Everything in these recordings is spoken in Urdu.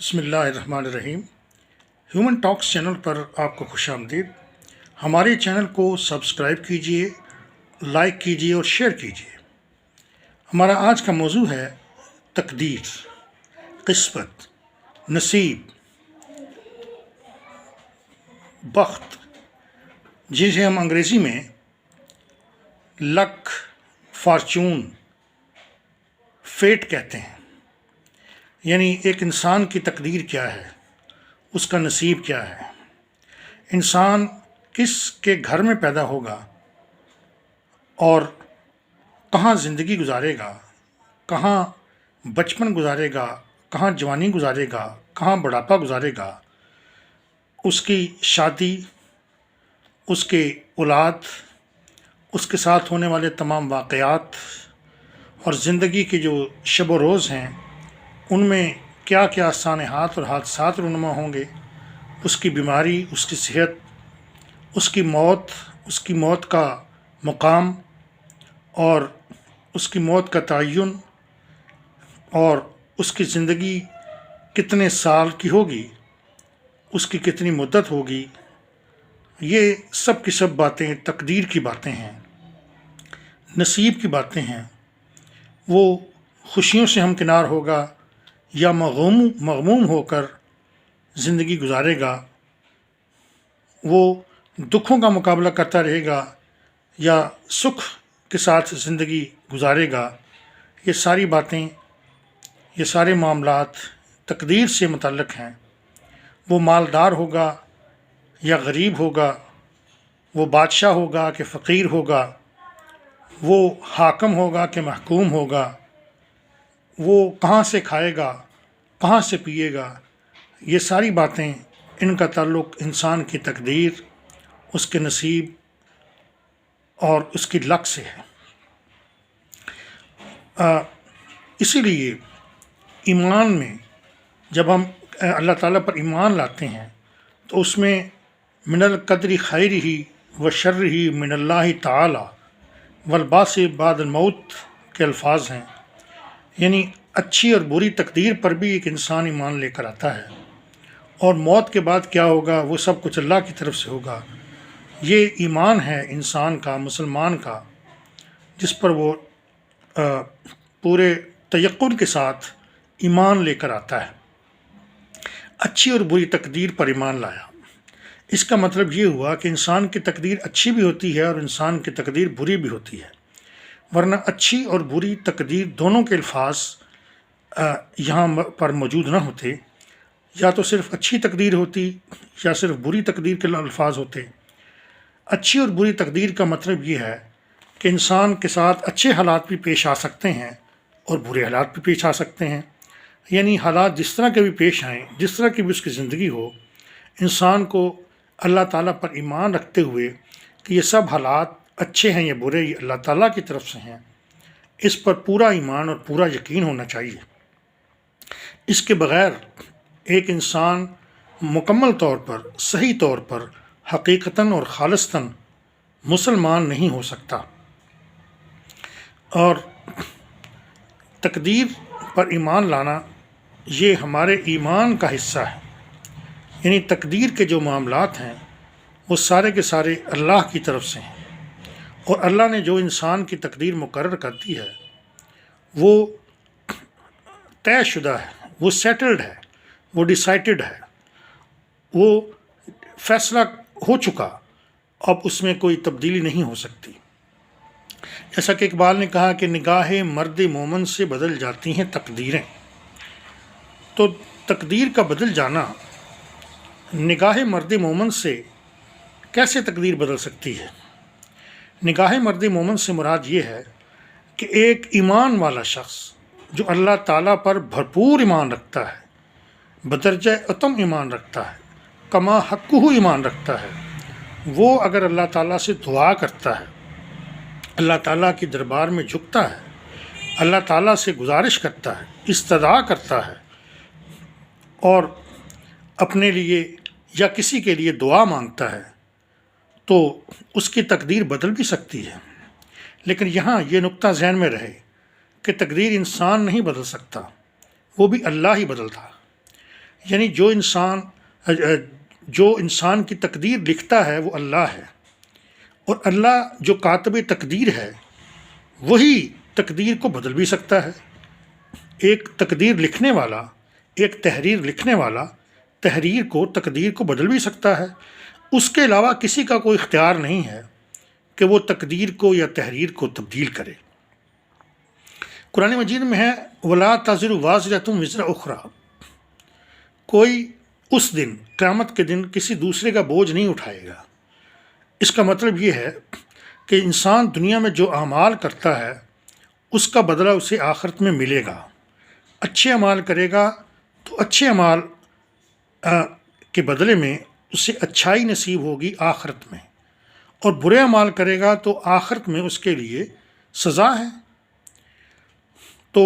بسم اللہ الرحمن الرحیم۔ ہیومن ٹاکس چینل پر آپ کو خوش آمدید۔ ہمارے چینل کو سبسکرائب کیجئے، لائک کیجئے اور شیئر کیجئے۔ ہمارا آج کا موضوع ہے تقدیر، قسمت، نصیب، بخت، جسے ہم انگریزی میں لک، فارچون، فیٹ کہتے ہیں۔ یعنی ایک انسان کی تقدیر کیا ہے، اس کا نصیب کیا ہے، انسان کس کے گھر میں پیدا ہوگا اور کہاں زندگی گزارے گا، کہاں بچپن گزارے گا، کہاں جوانی گزارے گا، کہاں بڑھاپا گزارے گا، اس کی شادی، اس کے اولاد، اس کے ساتھ ہونے والے تمام واقعات اور زندگی کے جو شب و روز ہیں ان میں کیا کیا سانحات اور حادثات رونما ہوں گے، اس کی بیماری، اس کی صحت، اس کی موت کا مقام اور اس کی موت کا تعین اور اس کی زندگی کتنے سال کی ہوگی، اس کی کتنی مدت ہوگی، یہ سب کی سب باتیں تقدیر کی باتیں ہیں، نصیب کی باتیں ہیں۔ وہ خوشیوں سے ہمکنار ہوگا یا مغموم ہو کر زندگی گزارے گا، وہ دکھوں کا مقابلہ کرتا رہے گا یا سکھ کے ساتھ زندگی گزارے گا، یہ ساری باتیں، یہ سارے معاملات تقدیر سے متعلق ہیں۔ وہ مالدار ہوگا یا غریب ہوگا، وہ بادشاہ ہوگا کہ فقیر ہوگا، وہ حاکم ہوگا کہ محکوم ہوگا، وہ کہاں سے کھائے گا، کہاں سے پیے گا، یہ ساری باتیں، ان کا تعلق انسان کی تقدیر، اس کے نصیب اور اس کی لک سے ہے۔ اسی لیے ایمان میں جب ہم اللہ تعالیٰ پر ایمان لاتے ہیں تو اس میں من القدر خیرہ و شرہ من اللہ تعالی والبعث بعد الموت کے الفاظ ہیں۔ یعنی اچھی اور بری تقدیر پر بھی ایک انسان ایمان لے کر آتا ہے، اور موت کے بعد کیا ہوگا وہ سب کچھ اللہ کی طرف سے ہوگا۔ یہ ایمان ہے انسان کا، مسلمان کا، جس پر وہ پورے تیقن کے ساتھ ایمان لے کر آتا ہے۔ اچھی اور بری تقدیر پر ایمان لایا، اس کا مطلب یہ ہوا کہ انسان کی تقدیر اچھی بھی ہوتی ہے اور انسان کی تقدیر بری بھی ہوتی ہے، ورنہ اچھی اور بری تقدیر دونوں کے الفاظ یہاں پر موجود نہ ہوتے، یا تو صرف اچھی تقدیر ہوتی یا صرف بری تقدیر کے الفاظ ہوتے۔ اچھی اور بری تقدیر کا مطلب یہ ہے کہ انسان کے ساتھ اچھے حالات بھی پیش آ سکتے ہیں اور برے حالات بھی پیش آ سکتے ہیں۔ یعنی حالات جس طرح کے بھی پیش آئیں، جس طرح کی بھی اس کی زندگی ہو، انسان کو اللہ تعالیٰ پر ایمان رکھتے ہوئے کہ یہ سب حالات اچھے ہیں یا برے، یہ اللہ تعالیٰ کی طرف سے ہیں، اس پر پورا ایمان اور پورا یقین ہونا چاہیے۔ اس کے بغیر ایک انسان مکمل طور پر، صحیح طور پر، حقیقتاً اور خالصتاً مسلمان نہیں ہو سکتا۔ اور تقدیر پر ایمان لانا یہ ہمارے ایمان کا حصہ ہے۔ یعنی تقدیر کے جو معاملات ہیں وہ سارے کے سارے اللہ کی طرف سے ہیں، اور اللہ نے جو انسان کی تقدیر مقرر کر دی ہے وہ طے شدہ ہے، وہ سیٹلڈ ہے، وہ ڈیسائیڈڈ ہے، وہ فیصلہ ہو چکا، اب اس میں کوئی تبدیلی نہیں ہو سکتی۔ جیسا کہ اقبال نے کہا کہ نگاہ مرد مومن سے بدل جاتی ہیں تقدیریں۔ تو تقدیر کا بدل جانا، نگاہ مرد مومن سے کیسے تقدیر بدل سکتی ہے؟ نگاہ مرد مومن سے مراد یہ ہے کہ ایک ایمان والا شخص جو اللہ تعالیٰ پر بھرپور ایمان رکھتا ہے، بدرجہ اتم ایمان رکھتا ہے، کما حقہ ایمان رکھتا ہے، وہ اگر اللہ تعالیٰ سے دعا کرتا ہے، اللہ تعالیٰ کی دربار میں جھکتا ہے، اللہ تعالیٰ سے گزارش کرتا ہے، استدعا کرتا ہے، اور اپنے لیے یا کسی کے لیے دعا مانگتا ہے، تو اس کی تقدیر بدل بھی سکتی ہے۔ لیکن یہاں یہ نقطہ ذہن میں رہے کہ تقدیر انسان نہیں بدل سکتا، وہ بھی اللہ ہی بدلتا۔ یعنی جو انسان کی تقدیر لکھتا ہے وہ اللہ ہے، اور اللہ جو کاتب تقدیر ہے وہی تقدیر کو بدل بھی سکتا ہے۔ ایک تقدیر لکھنے والا، ایک تحریر لکھنے والا تحریر کو، تقدیر کو بدل بھی سکتا ہے۔ اس کے علاوہ کسی کا کوئی اختیار نہیں ہے کہ وہ تقدیر کو یا تحریر کو تبدیل کرے۔ قرآن مجید میں ہے وَلَا تَزِرُ وَازِرَةٌ وِزْرَ أُخْرَىٰ، کوئی اس دن، قیامت کے دن، کسی دوسرے کا بوجھ نہیں اٹھائے گا۔ اس کا مطلب یہ ہے کہ انسان دنیا میں جو اعمال کرتا ہے اس کا بدلہ اسے آخرت میں ملے گا۔ اچھے اعمال کرے گا تو اچھے اعمال کے بدلے میں اسے اچھائی نصیب ہوگی آخرت میں، اور برے اعمال کرے گا تو آخرت میں اس کے لیے سزا ہے۔ تو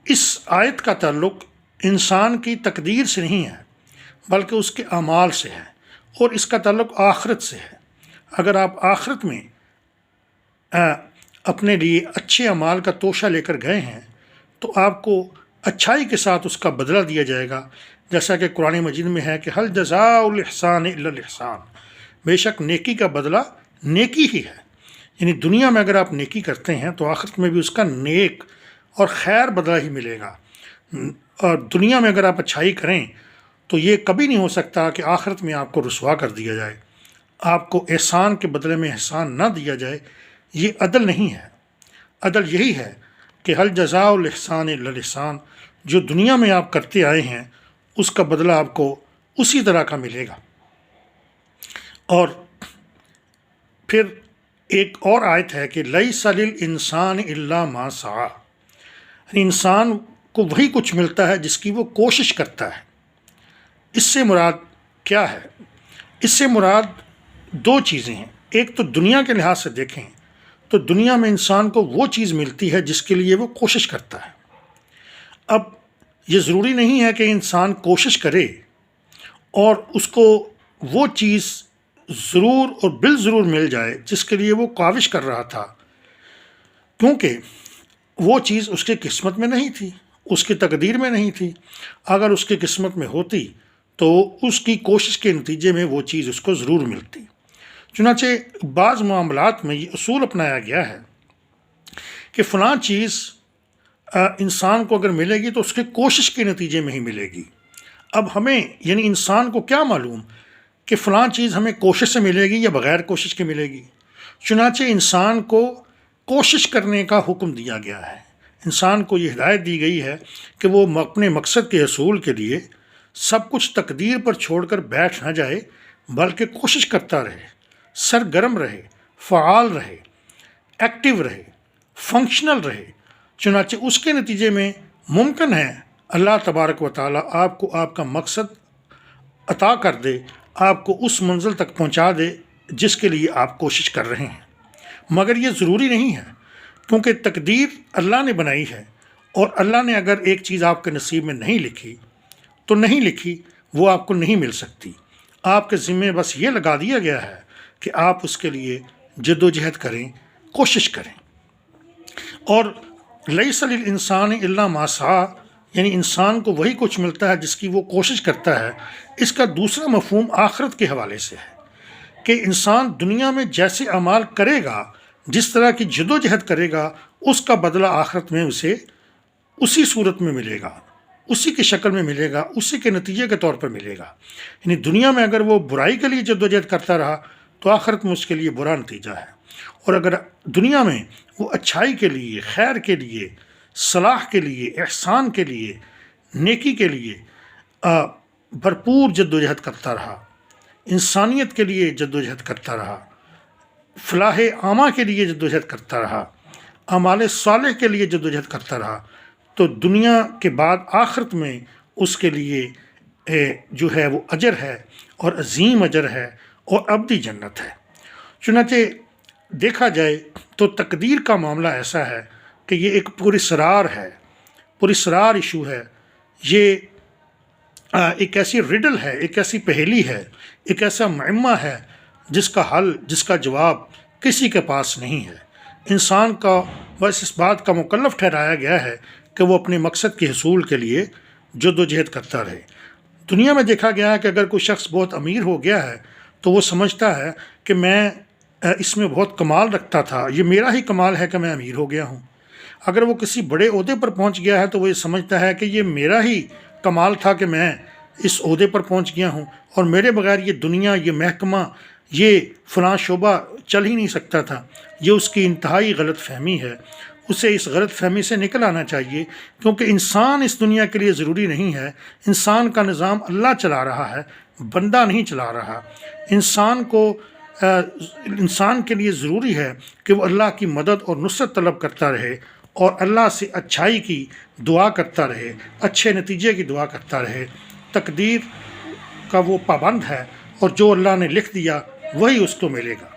اس آیت کا تعلق انسان کی تقدیر سے نہیں ہے بلکہ اس کے اعمال سے ہے، اور اس کا تعلق آخرت سے ہے۔ اگر آپ آخرت میں اپنے لیے اچھے اعمال کا توشہ لے کر گئے ہیں تو آپ کو اچھائی کے ساتھ اس کا بدلہ دیا جائے گا، جیسا کہ قرآن مجید میں ہے کہ هل جزاء الاحسان الا الاحسان، بے شک نیکی کا بدلہ نیکی ہی ہے۔ یعنی دنیا میں اگر آپ نیکی کرتے ہیں تو آخرت میں بھی اس کا نیک اور خیر بدلہ ہی ملے گا، اور دنیا میں اگر آپ اچھائی کریں تو یہ کبھی نہیں ہو سکتا کہ آخرت میں آپ کو رسوا کر دیا جائے، آپ کو احسان کے بدلے میں احسان نہ دیا جائے۔ یہ عدل نہیں ہے۔ عدل یہی ہے کہ هل جزاء الاحسان الا الاحسان، جو دنیا میں آپ کرتے آئے ہیں اس کا بدلہ آپ کو اسی طرح کا ملے گا۔ اور پھر ایک اور آیت ہے کہ لیس للانسان الا ما سعی، یعنی انسان کو وہی کچھ ملتا ہے جس کی وہ کوشش کرتا ہے۔ اس سے مراد کیا ہے؟ اس سے مراد دو چیزیں ہیں۔ ایک تو دنیا کے لحاظ سے دیکھیں تو دنیا میں انسان کو وہ چیز ملتی ہے جس کے لیے وہ کوشش کرتا ہے۔ اب یہ ضروری نہیں ہے کہ انسان کوشش کرے اور اس کو وہ چیز ضرور اور بالضرور مل جائے جس کے لیے وہ کاوش کر رہا تھا، کیونکہ وہ چیز اس کی قسمت میں نہیں تھی، اس کی تقدیر میں نہیں تھی۔ اگر اس کی قسمت میں ہوتی تو اس کی کوشش کے نتیجے میں وہ چیز اس کو ضرور ملتی۔ چنانچہ بعض معاملات میں یہ اصول اپنایا گیا ہے کہ فلاں چیز انسان کو اگر ملے گی تو اس کے کوشش کے نتیجے میں ہی ملے گی۔ اب ہمیں یعنی انسان کو کیا معلوم کہ فلاں چیز ہمیں کوشش سے ملے گی یا بغیر کوشش کے ملے گی؟ چنانچہ انسان کو کوشش کرنے کا حکم دیا گیا ہے۔ انسان کو یہ ہدایت دی گئی ہے کہ وہ اپنے مقصد کے حصول کے لیے سب کچھ تقدیر پر چھوڑ کر بیٹھ نہ جائے بلکہ کوشش کرتا رہے، سرگرم رہے، فعال رہے، ایکٹیو رہے، فنکشنل رہے۔ چنانچہ اس کے نتیجے میں ممکن ہے اللہ تبارک و تعالیٰ آپ کو آپ کا مقصد عطا کر دے، آپ کو اس منزل تک پہنچا دے جس کے لیے آپ کوشش کر رہے ہیں۔ مگر یہ ضروری نہیں ہے، کیونکہ تقدیر اللہ نے بنائی ہے، اور اللہ نے اگر ایک چیز آپ کے نصیب میں نہیں لکھی تو نہیں لکھی، وہ آپ کو نہیں مل سکتی۔ آپ کے ذمے بس یہ لگا دیا گیا ہے کہ آپ اس کے لیے جد و جہد کریں، کوشش کریں۔ اور لیس للانسان الا ما سعی، یعنی انسان کو وہی کچھ ملتا ہے جس کی وہ کوشش کرتا ہے۔ اس کا دوسرا مفہوم آخرت کے حوالے سے ہے کہ انسان دنیا میں جیسے اعمال کرے گا، جس طرح کی جد و جہد کرے گا، اس کا بدلہ آخرت میں اسے اسی صورت میں ملے گا، اسی کی شکل میں ملے گا، اسی کے نتیجے کے طور پر ملے گا۔ یعنی دنیا میں اگر وہ برائی کے لیے جد و جہد کرتا رہا تو آخرت میں اس کے لیے برا نتیجہ ہے، اور اگر دنیا میں وہ اچھائی کے لیے، خیر کے لیے، صلاح کے لیے، احسان کے لیے، نیکی کے لیے بھرپور جد و جہد کرتا رہا، انسانیت کے لیے جد و جہد کرتا رہا، فلاح عامہ کے لیے جد و جہد کرتا رہا، اعمال صالح کے لیے جد و جہد کرتا رہا، تو دنیا کے بعد آخرت میں اس کے لیے جو ہے وہ اجر ہے، اور عظیم اجر ہے، اور ابدی جنت ہے۔ چنانچہ دیکھا جائے تو تقدیر کا معاملہ ایسا ہے کہ یہ ایک پراسرار ہے، پراسرار ایشو ہے۔ یہ ایک ایسی ریڈل ہے، ایک ایسی پہیلی ہے، ایک ایسا معمہ ہے جس کا حل، جس کا جواب کسی کے پاس نہیں ہے۔ انسان کا بس اس بات کا مکلف ٹھہرایا گیا ہے کہ وہ اپنے مقصد کے حصول کے لیے جد و جہد کرتا رہے۔ دنیا میں دیکھا گیا ہے کہ اگر کوئی شخص بہت امیر ہو گیا ہے تو وہ سمجھتا ہے کہ میں اس میں بہت کمال رکھتا تھا، یہ میرا ہی کمال ہے کہ میں امیر ہو گیا ہوں۔ اگر وہ کسی بڑے عہدے پر پہنچ گیا ہے تو وہ یہ سمجھتا ہے کہ یہ میرا ہی کمال تھا کہ میں اس عہدے پر پہنچ گیا ہوں، اور میرے بغیر یہ دنیا، یہ محکمہ، یہ فلاں شعبہ چل ہی نہیں سکتا تھا۔ یہ اس کی انتہائی غلط فہمی ہے، اسے اس غلط فہمی سے نکل آنا چاہیے، کیونکہ انسان اس دنیا کے لیے ضروری نہیں ہے۔ انسان کا نظام اللہ چلا رہا ہے، بندہ نہیں چلا رہا۔ انسان کے لیے ضروری ہے کہ وہ اللہ کی مدد اور نصرت طلب کرتا رہے، اور اللہ سے اچھائی کی دعا کرتا رہے، اچھے نتیجے کی دعا کرتا رہے۔ تقدیر کا وہ پابند ہے، اور جو اللہ نے لکھ دیا وہی اس کو ملے گا۔